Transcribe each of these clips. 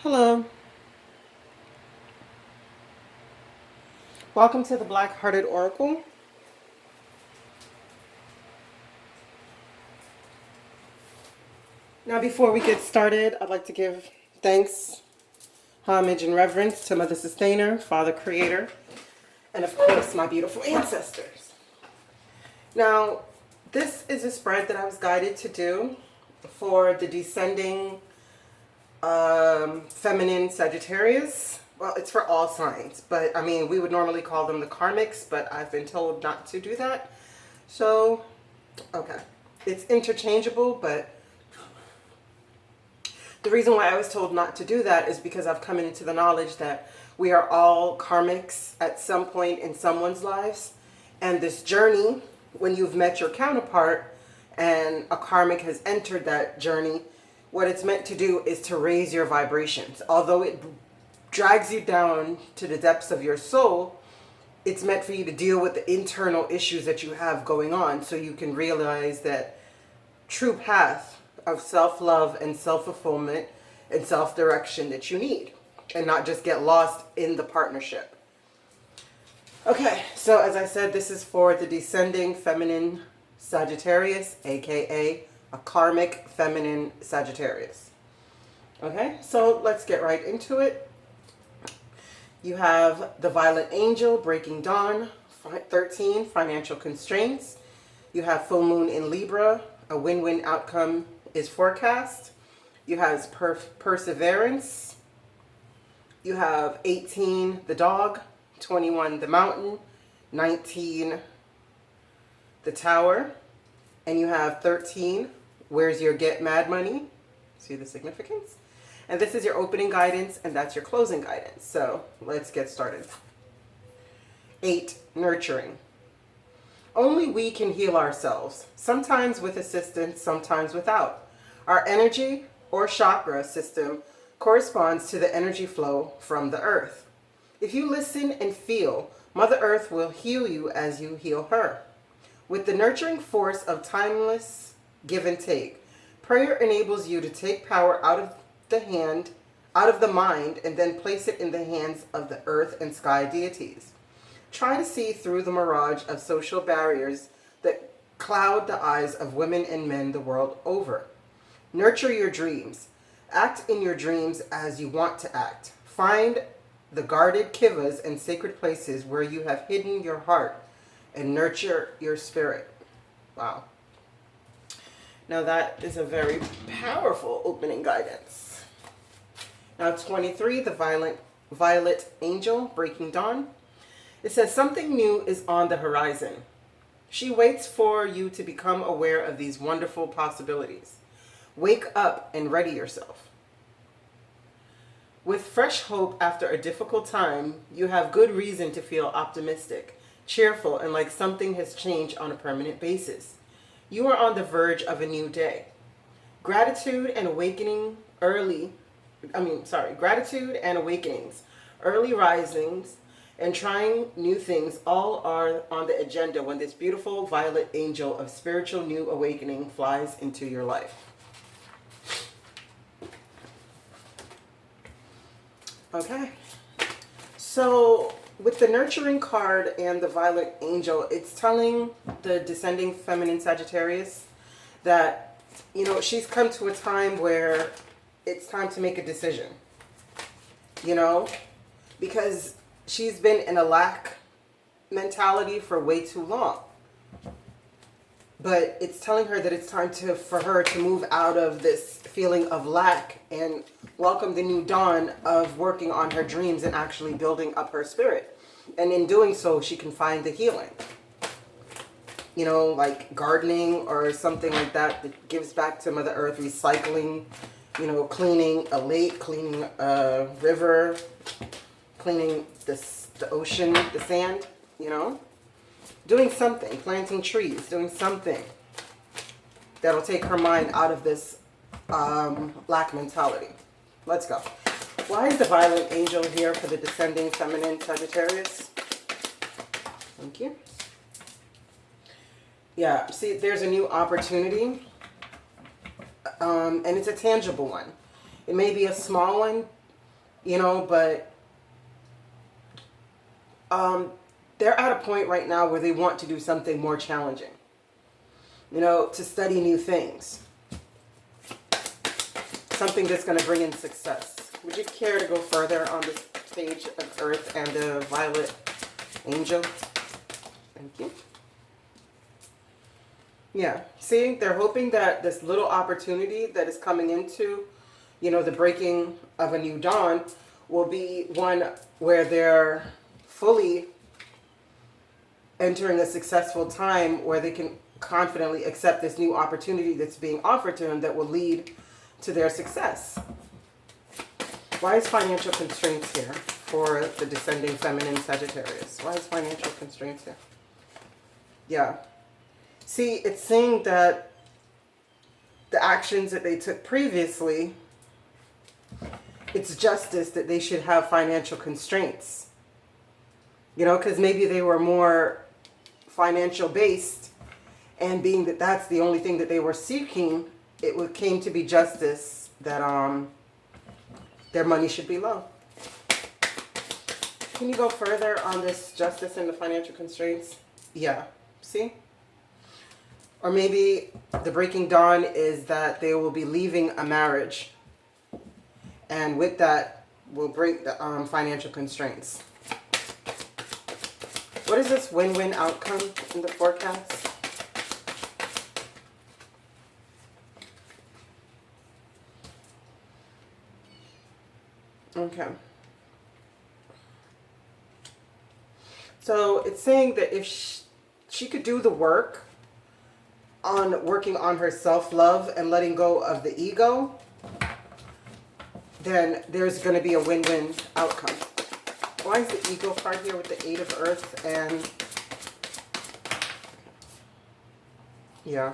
Hello. Welcome to the Black Hearted Oracle. Now, before we get started, I'd like to give thanks, homage, and reverence to Mother Sustainer, Father Creator, and of course, my beautiful ancestors. Now, this is a spread that I was guided to do for the descending feminine Sagittarius. Well, it's for all signs, but I mean, we would normally call them the Karmics, but I've been told not to do that. So, okay. It's interchangeable, but the reason why I was told not to do that is because I've come into the knowledge that we are all karmics at some point in someone's lives. And this journey, when you've met your counterpart and a karmic has entered that journey, what it's meant to do is to raise your vibrations. Although it drags you down to the depths of your soul, it's meant for you to deal with the internal issues that you have going on so you can realize that true path of self-love and self-fulfillment and self-direction that you need, and not just get lost in the partnership. Okay, so as I said, this is for the descending feminine Sagittarius, aka a karmic feminine Sagittarius. Okay, so let's get right into it. You have the Violet Angel, Breaking Dawn, 13, Financial Constraints. You have Full Moon in Libra, a win-win outcome is forecast. You have Perseverance. You have 18, the Dog, 21, the Mountain, 19, the Tower, and you have 13, Where's Your Get Mad Money? See the significance? And this is your opening guidance, and that's your closing guidance. So let's get started. 8, Nurturing. Only we can heal ourselves, sometimes with assistance, sometimes without. Our energy or chakra system corresponds to the energy flow from the earth. If you listen and feel, Mother Earth will heal you as you heal her. With the nurturing force of timeless give and take, prayer enables you to take power out of the mind, and then place it in the hands of the earth and sky deities. Try to see through the mirage of social barriers that cloud the eyes of women and men the world over. Nurture your dreams. Act in your dreams as you want to act. Find the guarded kivas and sacred places where you have hidden your heart, and nurture your spirit. Wow. Now that is a very powerful opening guidance. Now 23, the Violet Angel, Breaking Dawn. It says something new is on the horizon. She waits for you to become aware of these wonderful possibilities. Wake up and ready yourself. With fresh hope after a difficult time, you have good reason to feel optimistic, cheerful, and like something has changed on a permanent basis. You are on the verge of a new day. Gratitude and awakenings, early risings, and trying new things all are on the agenda when this beautiful violet angel of spiritual new awakening flies into your life. Okay, so with the nurturing card and the violet angel, it's telling the descending feminine Sagittarius that, she's come to a time where it's time to make a decision, because she's been in a lack mentality for way too long. But it's telling her that it's time for her to move out of this feeling of lack and welcome the new dawn of working on her dreams and actually building up her spirit. And in doing so, she can find the healing. Like gardening or something like that gives back to Mother Earth, recycling, cleaning a lake, cleaning a river, cleaning the ocean, the sand, doing something, planting trees, doing something that'll take her mind out of this lack mentality. Let's go. Why is the Violet Angel here for the descending feminine Sagittarius? Thank you. Yeah, see, there's a new opportunity, and it's a tangible one. It may be a small one, you know, but they're at a point right now where they want to do something more challenging, you know, to study new things. Something that's going to bring in success. Would you care to go further on this page of Earth and the Violet Angel? Thank you. Yeah, see, they're hoping that this little opportunity that is coming into, you know, the breaking of a new dawn will be one where they're fully entering a successful time where they can confidently accept this new opportunity that's being offered to them that will lead to their success. Why is financial constraints here for the descending feminine Sagittarius? Why is financial constraints here? Yeah. See, it's saying that the actions that they took previously, it's justice that they should have financial constraints. You know, because maybe they were more financial based, and being that that's the only thing that they were seeking, it came to be justice that their money should be low. Can you go further on this justice and the financial constraints? Yeah, see? Or maybe the breaking dawn is that they will be leaving a marriage, and with that will break the financial constraints. What is this win-win outcome in the forecast? Okay. So it's saying that if she could do the work on working on her self-love and letting go of the ego, then there's going to be a win-win outcome. Why is the ego card here with the 8 of Earth and... yeah.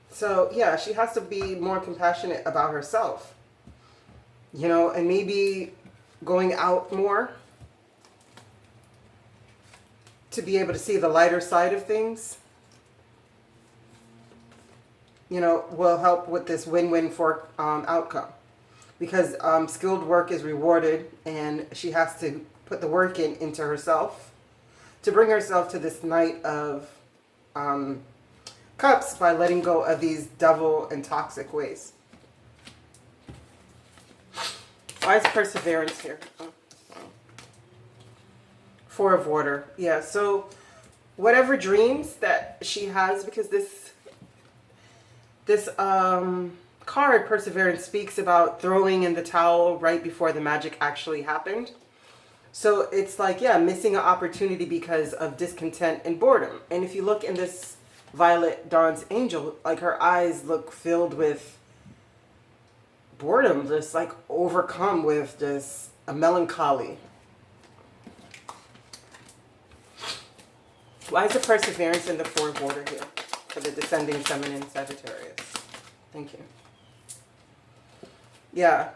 So, yeah, she has to be more compassionate about herself. You know, and maybe going out more to be able to see the lighter side of things, you know, will help with this win-win for outcome. Because skilled work is rewarded, and she has to put the work into herself to bring herself to this Knight of Cups by letting go of these devil and toxic ways. Why is perseverance here? Oh. 4 of Water. Yeah, so whatever dreams that she has, because this card, Perseverance, speaks about throwing in the towel right before the magic actually happened. So it's like, yeah, missing an opportunity because of discontent and boredom. And if you look in this Violet Dawn's Angel, like her eyes look filled with boredom, just like overcome with just a melancholy. Why is the Perseverance in the 4 of Water here for the descending feminine Sagittarius? Thank you. Yeah.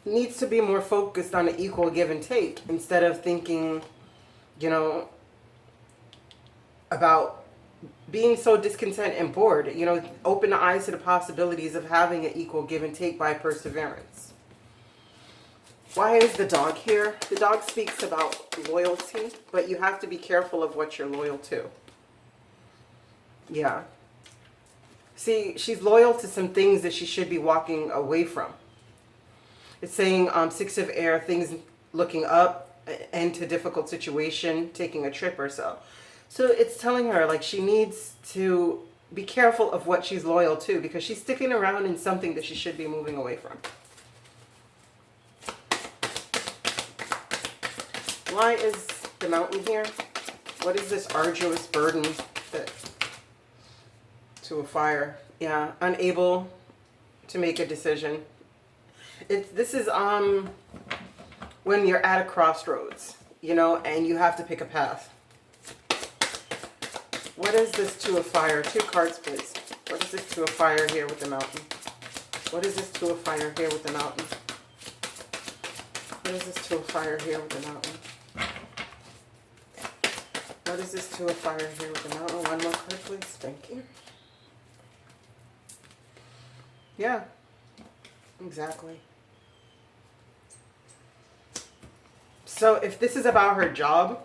Needs to be more focused on an equal give and take instead of thinking, you know, about being so discontent and bored. You know, open the eyes to the possibilities of having an equal give and take by perseverance. Why is the dog here? The dog speaks about loyalty, but you have to be careful of what you're loyal to. Yeah. See, she's loyal to some things that she should be walking away from. It's saying 6 of Air, things looking up, into difficult situation, taking a trip or so. So it's telling her like she needs to be careful of what she's loyal to, because she's sticking around in something that she should be moving away from. Why is the Mountain here? What is this arduous burden that... to a fire? Yeah, unable to make a decision. This is when you're at a crossroads, you know, and you have to pick a path. What is this 2 of Fire? 2 cards, please. What is this 2 of Fire here with the Mountain? What is this 2 of Fire here with the Mountain? What is this 2 of Fire here with the Mountain? What is this 2 of Fire here with the Mountain? One more card, please. Thank you. Yeah. Exactly. So if this is about her job,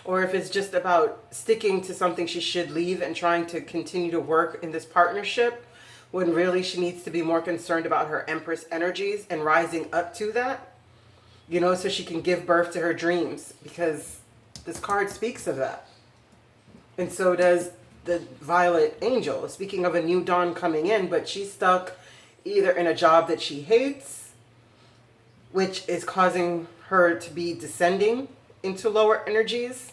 or if it's just about sticking to something she should leave and trying to continue to work in this partnership, when really she needs to be more concerned about her Empress energies and rising up to that, you know, so she can give birth to her dreams, because this card speaks of that. And so does the Violet Angel, speaking of a new dawn coming in, but she's stuck either in a job that she hates, which is causing her to be descending into lower energies,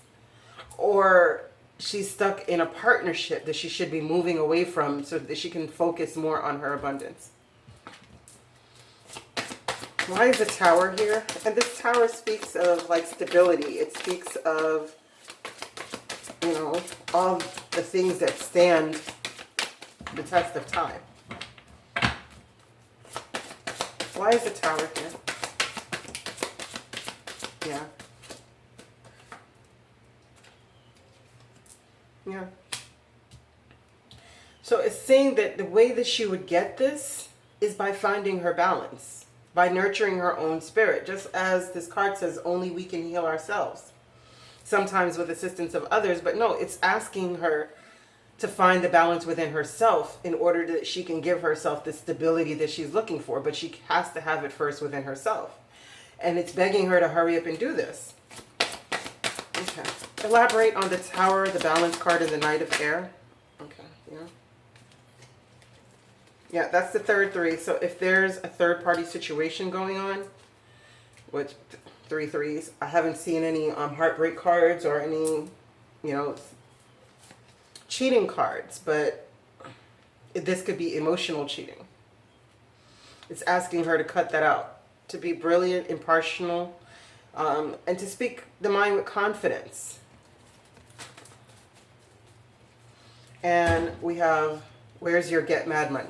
or she's stuck in a partnership that she should be moving away from so that she can focus more on her abundance. Why is the Tower here? And this Tower speaks of like stability. It speaks of, you know, all the things that stand the test of time. Why is the Tower here? Yeah. Yeah. So it's saying that the way that she would get this is by finding her balance, by nurturing her own spirit. Just as this card says, only we can heal ourselves. Sometimes with assistance of others, but no, it's asking her to find the balance within herself in order that she can give herself the stability that she's looking for. But she has to have it first within herself. And it's begging her to hurry up and do this. Okay. Elaborate on the Tower, the Balance card, and the Knight of Air. Okay, yeah. Yeah, that's the third three. So if there's a third-party situation going on, which 3 threes, I haven't seen any heartbreak cards or any, you know, cheating cards, but this could be emotional cheating. It's asking her to cut that out, to be brilliant, impartial, and to speak the mind with confidence. And we have, where's your get mad money?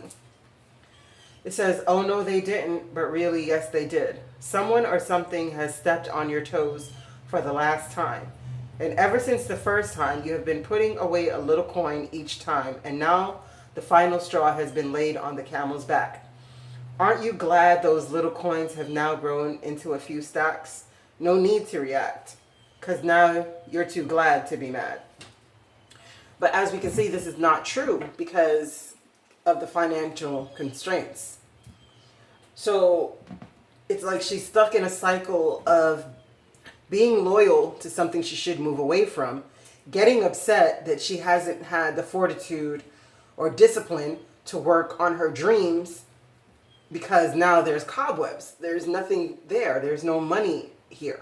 It says, oh no they didn't, but really yes they did. Someone or something has stepped on your toes for the last time. And ever since the first time, you have been putting away a little coin each time. And now the final straw has been laid on the camel's back. Aren't you glad those little coins have now grown into a few stacks? No need to react, because now you're too glad to be mad. But as we can see, this is not true because of the financial constraints. So it's like she's stuck in a cycle of being loyal to something she should move away from, getting upset that she hasn't had the fortitude or discipline to work on her dreams because now there's cobwebs. There's nothing there. There's no money here,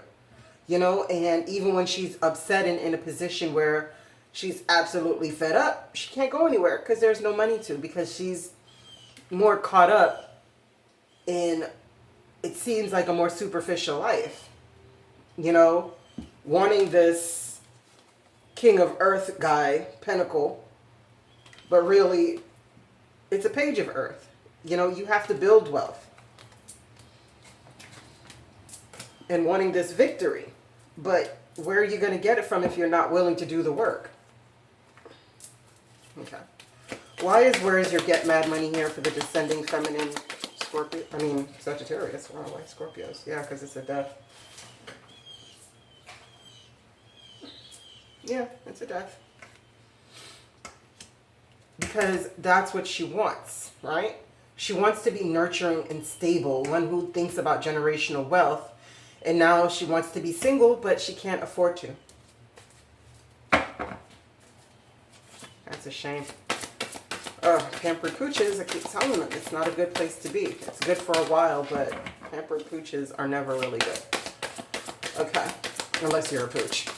you know. And even when she's upset and in a position where she's absolutely fed up, she can't go anywhere because there's no money to, because she's more caught up in, it seems like, a more superficial life, you know, wanting this King of Earth guy, Pentacle, but really it's a Page of Earth. You know, you have to build wealth. And wanting this victory. But where are you going to get it from if you're not willing to do the work? Okay. Where is your get mad money here for the descending feminine Scorpio? I mean, Sagittarius. Wow, why Scorpios? Yeah, because it's a death. Yeah, it's a death. Because that's what she wants, right? She wants to be nurturing and stable, one who thinks about generational wealth. And now she wants to be single, but she can't afford to. That's a shame. Pampered pooches, I keep telling them, it's not a good place to be. It's good for a while, but pampered pooches are never really good. Okay, unless you're a pooch.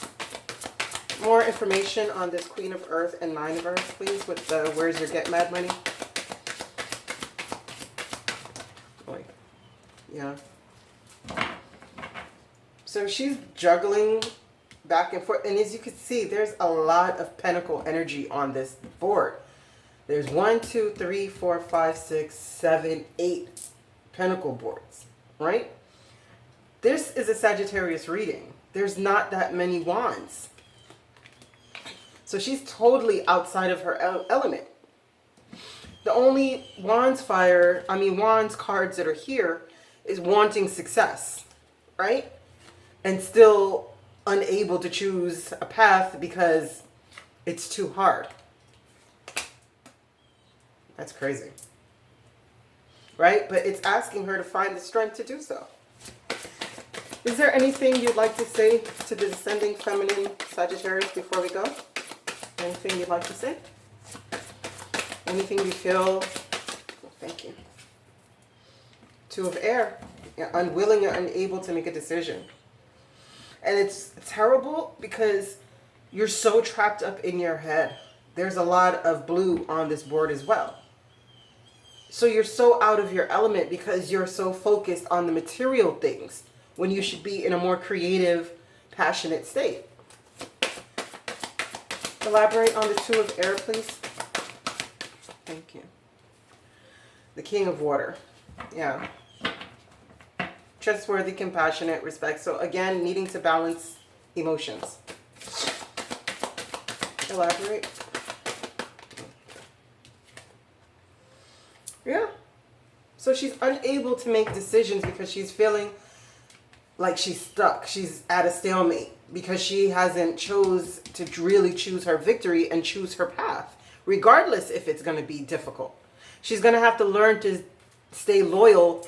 More information on this Queen of Earth and Nine of Earth, please, with the where's your get mad money? Boy. Yeah. So she's juggling back and forth. And as you can see, there's a lot of pentacle energy on this board. There's 1, 2, 3, 4, 5, 6, 7, 8 pentacle boards, right? This is a Sagittarius reading. There's not that many wands. So she's totally outside of her element. The only wands cards that are here is wanting success, right? And still unable to choose a path because it's too hard. That's crazy. Right? But it's asking her to find the strength to do so. Is there anything you'd like to say to the descending feminine Sagittarius before we go? Anything you'd like to say? Anything you feel? Oh, thank you. Two of air. You're unwilling or unable to make a decision. And it's terrible because you're so trapped up in your head. There's a lot of blue on this board as well. So you're so out of your element because you're so focused on the material things when you should be in a more creative, passionate state. Elaborate on the two of air, please. Thank you. The King of Water. Yeah. Trustworthy, compassionate, respect. So again, needing to balance emotions. Elaborate. Yeah. So she's unable to make decisions because she's feeling like she's stuck. She's at a stalemate because she hasn't chose to really choose her victory and choose her path, regardless if it's going to be difficult. She's going to have to learn to stay loyal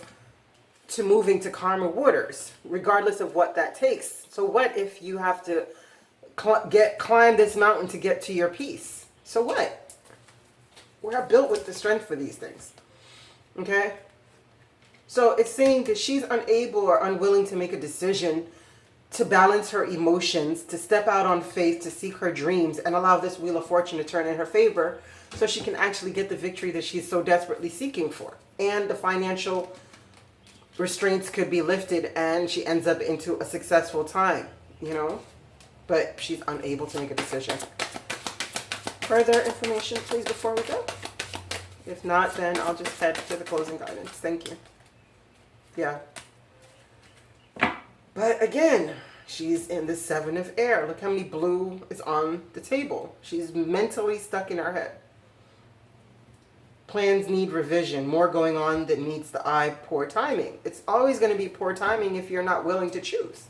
to moving to karma waters, regardless of what that takes. So what if you have to climb this mountain to get to your peace? So what? We're built with the strength for these things. Okay? So it's saying that she's unable or unwilling to make a decision to balance her emotions, to step out on faith, to seek her dreams, and allow this Wheel of Fortune to turn in her favor so she can actually get the victory that she's so desperately seeking for. And the financial restraints could be lifted and she ends up into a successful time, you know? But she's unable to make a decision. Further information, please, before we go. If not, then I'll just head to the closing guidance. Thank you. Yeah. But again, she's in the Seven of Air. Look how many blue is on the table. She's mentally stuck in her head. Plans need revision. More going on that meets the eye. Poor timing. It's always going to be poor timing if you're not willing to choose.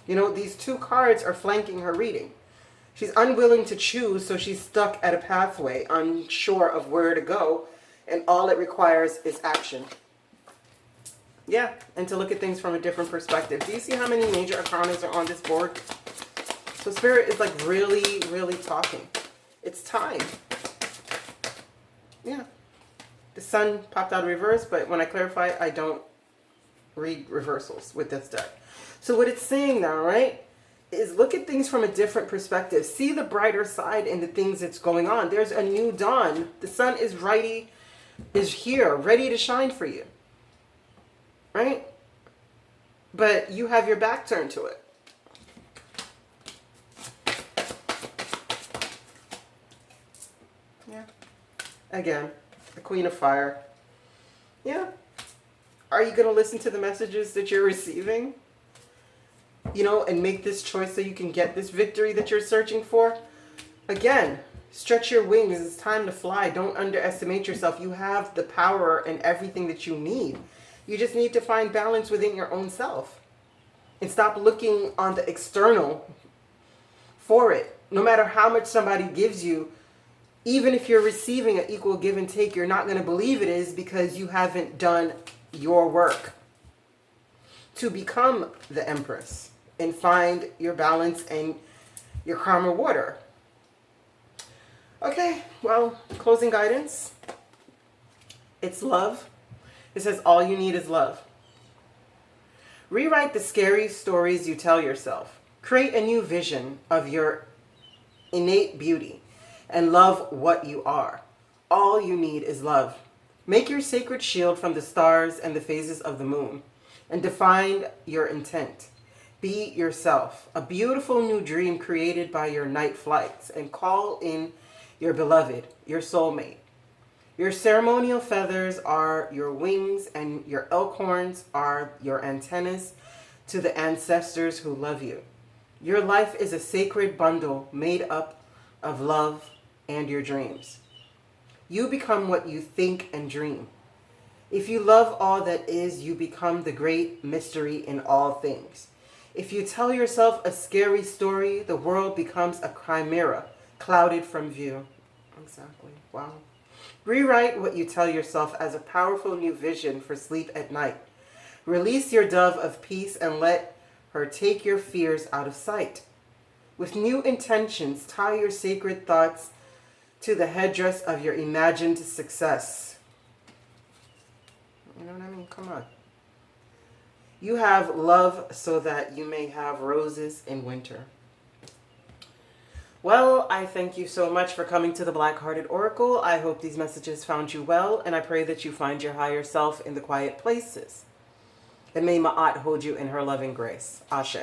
You know, these two cards are flanking her reading. She's unwilling to choose, so she's stuck at a pathway, unsure of where to go, and all it requires is action. Yeah, and to look at things from a different perspective. Do you see how many major arcanas are on this board? So Spirit is like really, really talking. It's time. Yeah. The Sun popped out of reverse, but when I clarify, I don't read reversals with this deck. So what it's saying now, right, is look at things from a different perspective. See the brighter side in the things that's going on. There's a new dawn. The sun is here, ready to shine for you. Right? But you have your back turned to it. Yeah. Again, the Queen of Fire. Yeah. Are you going to listen to the messages that you're receiving? You know, and make this choice so you can get this victory that you're searching for? Again, stretch your wings. It's time to fly. Don't underestimate yourself. You have the power and everything that you need. You just need to find balance within your own self. And stop looking on the external for it. No matter how much somebody gives you, even if you're receiving an equal give and take, you're not going to believe it is because you haven't done your work to become the Empress and find your balance and your karma water. Okay, well, closing guidance. It's love. It says all you need is love. Rewrite the scary stories you tell yourself. Create a new vision of your innate beauty and love what you are. All you need is love. Make your sacred shield from the stars and the phases of the moon and define your intent. Be yourself, a beautiful new dream created by your night flights, and call in your beloved, your soulmate. Your ceremonial feathers are your wings, and your elk horns are your antennas to the ancestors who love you. Your life is a sacred bundle made up of love and your dreams. You become what you think and dream. If you love all that is, you become the great mystery in all things. If you tell yourself a scary story, the world becomes a chimera, clouded from view. Exactly. Wow. Rewrite what you tell yourself as a powerful new vision for sleep at night. Release your dove of peace and let her take your fears out of sight. With new intentions, tie your sacred thoughts to the headdress of your imagined success. You know what I mean? Come on. You have love so that you may have roses in winter. Well, I thank you so much for coming to the Black-Hearted Oracle. I hope these messages found you well, and I pray that you find your higher self in the quiet places. And may Ma'at hold you in her loving grace. Ashe.